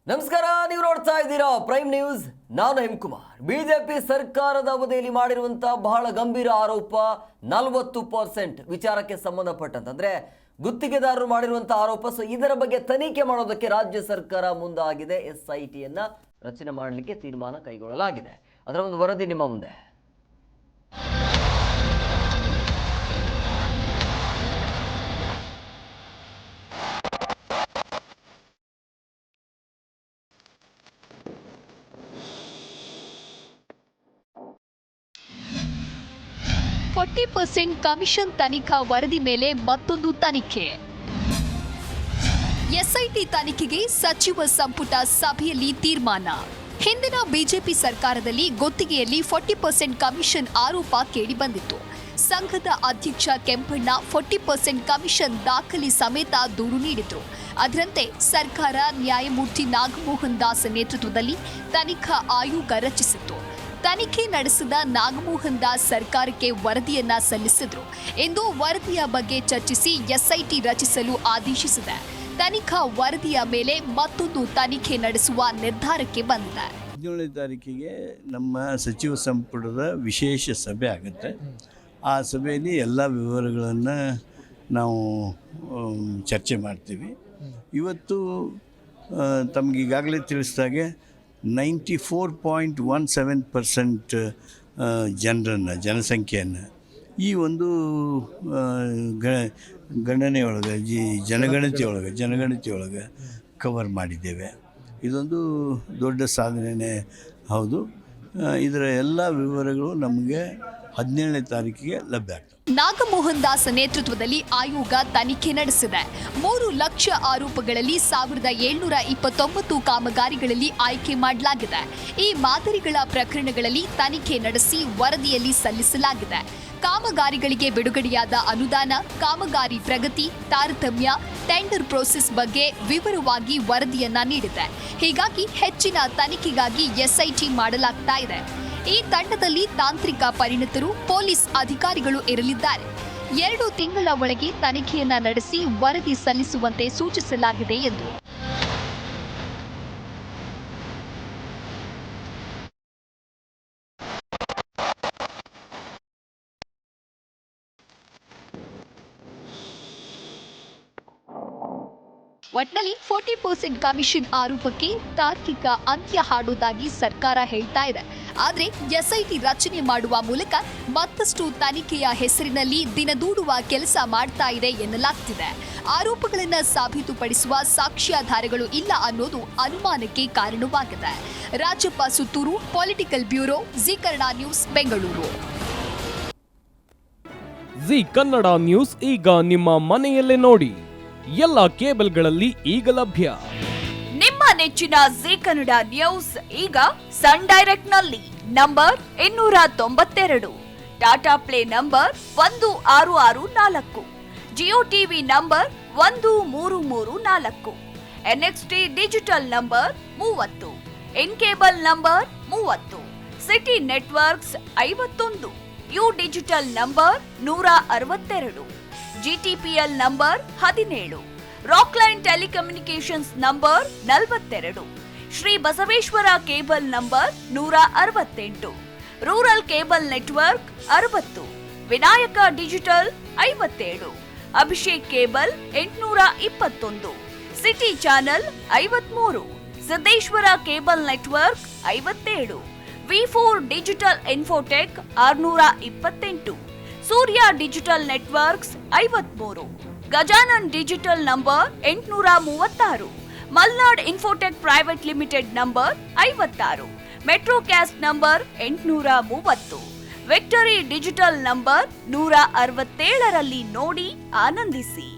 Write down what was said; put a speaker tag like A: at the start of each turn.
A: ನಮಸ್ಕಾರ, ನೀವು ನೋಡ್ತಾ ಇದ್ದೀರಾ ಪ್ರೈಮ್ ನ್ಯೂಸ್. ನಾನು ಹಿಮಕುಮಾರ್. ಬಿಜೆಪಿ ಸರ್ಕಾರದ ಅವಧಿಯಲ್ಲಿ ಮಾಡಿರುವಂತಹ ಬಹಳ ಗಂಭೀರ ಆರೋಪ 40% ವಿಚಾರಕ್ಕೆ ಸಂಬಂಧಪಟ್ಟಂತೆ, ಅಂದ್ರೆ ಗುತ್ತಿಗೆದಾರರು ಮಾಡಿರುವಂತಹ ಆರೋಪ. ಸೊ ಇದರ ಬಗ್ಗೆ ತನಿಖೆ ಮಾಡೋದಕ್ಕೆ ರಾಜ್ಯ ಸರ್ಕಾರ ಮುಂದಾಗಿದೆ. SITಯನ್ನ ರಚನೆ ಮಾಡಲಿಕ್ಕೆ ತೀರ್ಮಾನ ಕೈಗೊಳ್ಳಲಾಗಿದೆ. ಅದರ ಒಂದು ವರದಿ ನಿಮ್ಮ ಮುಂದೆ.
B: %40 ಕಮಿಷನ್ ತನಿಖಾ ವರದಿ ಮೇಲೆ ಮತ್ತೊಂದು ತನಿಖೆ. SIT ತನಿಖೆಗೆ ಸಚಿವ ಸಂಪುಟ ಸಭೆಯಲ್ಲಿ ತೀರ್ಮಾನ. ಹಿಂದಿನ ಬಿಜೆಪಿ ಸರ್ಕಾರದಲ್ಲಿ ಗುತ್ತಿಗೆಯಲ್ಲಿ 40% ಕಮಿಷನ್ ಆರೋಪ ಕೇಳಿಬಂದಿತ್ತು. ಸಂಘದ ಅಧ್ಯಕ್ಷ ಕೆಂಪಣ್ಣ 40% ಕಮಿಷನ್ ದಾಖಲೆ ಸಮೇತ ದೂರು ನೀಡಿದ್ರು. ಅದರಂತೆ ಸರ್ಕಾರ ನ್ಯಾಯಮೂರ್ತಿ ನಾಗಮೋಹನ್ ದಾಸ್ ನೇತೃತ್ವದಲ್ಲಿ ತನಿಖಾ ಆಯೋಗ ರಚಿಸಿತ್ತು. ತನಿಖೆ ನಡೆಸಿದ ನಾಗಮೋಹನ್ ದಾಸ್ ಸರ್ಕಾರಕ್ಕೆ ವರದಿಯನ್ನ ಸಲ್ಲಿಸಿದ್ರು. ಇಂದು ವರದಿಯ ಬಗ್ಗೆ ಚರ್ಚಿಸಿ SIT ರಚಿಸಲು ಆದೇಶಿಸಿದೆ. ತನಿಖಾ ವರದಿಯ ಮೇಲೆ ಮತ್ತೊಂದು ತನಿಖೆ ನಡೆಸುವ ನಿರ್ಧಾರಕ್ಕೆ ಬಂದಿದೆ.
C: 17ನೇ ತಾರೀಕಿಗೆ ನಮ್ಮ ಸಚಿವ ಸಂಪುಟದ ವಿಶೇಷ ಸಭೆ ಆಗುತ್ತೆ. ಆ ಸಭೆಯಲ್ಲಿ ಎಲ್ಲ ವಿವರಗಳನ್ನು ನಾವು ಚರ್ಚೆ ಮಾಡ್ತೀವಿ. ಇವತ್ತು ತಮಗೀಗಾಗಲೇ ತಿಳಿಸಿದಾಗೆ 94.17% ಜನಸಂಖ್ಯೆಯನ್ನು ಈ ಒಂದು ಗಣನೆಯೊಳಗೆ ಜನಗಣತಿಯೊಳಗೆ ಕವರ್ ಮಾಡಿದ್ದೇವೆ. ಇದೊಂದು ದೊಡ್ಡ ಸಾಧನೆಯೇ ಹೌದು. ಇದರ ಎಲ್ಲ ವಿವರಗಳು ನಮಗೆ 17ನೇ ತಾರೀಕಿಗೆ ಲಭ್ಯ ಆಗ್ತವೆ.
B: ನಾಗಮೋಹನ್ ದಾಸ್ ನೇತೃತ್ವದಲ್ಲಿ ಆಯೋಗ ತನಿಖೆ ನಡೆಸಿದೆ. 3 ಲಕ್ಷ ಆರೋಪಗಳಲ್ಲಿ 1729 ಕಾಮಗಾರಿಗಳಲ್ಲಿ ಆಯ್ಕೆ ಮಾಡಲಾಗಿದೆ. ಈ ಮಾದರಿಗಳ ಪ್ರಕರಣಗಳಲ್ಲಿ ತನಿಖೆ ನಡೆಸಿ ವರದಿಯಲ್ಲಿ ಸಲ್ಲಿಸಲಾಗಿದೆ. ಕಾಮಗಾರಿಗಳಿಗೆ ಬಿಡುಗಡೆಯಾದ ಅನುದಾನ, ಕಾಮಗಾರಿ ಪ್ರಗತಿ, ತಾರತಮ್ಯ, ಟೆಂಡರ್ ಪ್ರೋಸೆಸ್ ಬಗ್ಗೆ ವಿವರವಾಗಿ ವರದಿಯನ್ನ ನೀಡಿದೆ. ಹೀಗಾಗಿ ಹೆಚ್ಚಿನ ತನಿಖೆಗಾಗಿ SIT ಮಾಡಲಾಗ್ತಾ ಇದೆ. ಈ ತಂಡದಲ್ಲಿ ತಾಂತ್ರಿಕ ಪರಿಣಿತರು, ಪೊಲೀಸ್ ಅಧಿಕಾರಿಗಳು ಇರಲಿದ್ದಾರೆ. 2 ತಿಂಗಳ ಒಳಗೆ ತನಿಖೆಯನ್ನ ನಡೆಸಿ ವರದಿ ಸಲ್ಲಿಸುವಂತೆ ಸೂಚಿಸಲಾಗಿದೆ ಎಂದು ಒಟ್ನಲ್ಲಿ 40% ಕಮಿಷನ್ ಆರೋಪಕ್ಕೆ ತಾರ್ಕಿಕ ಅಂತ್ಯ ಹಾಡುವುದಾಗಿ ಸರ್ಕಾರ ಹೇಳ್ತಾ ಇದೆ. ಆದರೆ SIT ರಚನೆ ಮಾಡುವ ಮೂಲಕ ಮತ್ತಷ್ಟು ತನಿಖೆಯ ಹೆಸರಿನಲ್ಲಿ ದಿನದೂಡುವ ಕೆಲಸ ಮಾಡ್ತಾ ಇದೆ ಎನ್ನಲಾಗ್ತಿದೆ. ಆರೋಪಗಳನ್ನು ಸಾಬೀತುಪಡಿಸುವ ಸಾಕ್ಷ್ಯಾಧಾರಗಳು ಇಲ್ಲ ಅನ್ನೋದು ಅನುಮಾನಕ್ಕೆ ಕಾರಣವಾಗಿದೆ. Rajappa Suttur, political bureau, G Kannada news, Bengaluru.
D: G Kannada news ಈಗ ನಿಮ್ಮ ಮನೆಯಲ್ಲೇ ನೋಡಿ. ಎಲ್ಲ ಕೇಬಲ್ಗಳಲ್ಲಿ ಈಗ ಲಭ್ಯ.
E: ನಿಮ್ಮ ನೆಚ್ಚಿನ ಜಿ ಕನ್ನಡ ನ್ಯೂಸ್ ಈಗ ಸನ್ ಡೈರೆಕ್ಟ್ ನಲ್ಲಿ number 292, Tata play number 1664, Jio TV number 1334, NXT digital number 30, in cable number 30, city networks 51, U digital number 162, GTPL number 17, Rockline telecommunications number 42, Shri Basaveshwara cable number 168, rural cable network 60, Vinayaka digital 57, Abhishek cable 821, city channel 53, Siddeshwara cable network 57, V4 digital Infotech 628, Surya digital networks 53, Gajanan digital number 836, Malnad Infotech Private Limited number 56, Metrocast number 830, Victory Digital number 167ರಲ್ಲಿ ನೋಡಿ ಆನಂದಿಸಿ.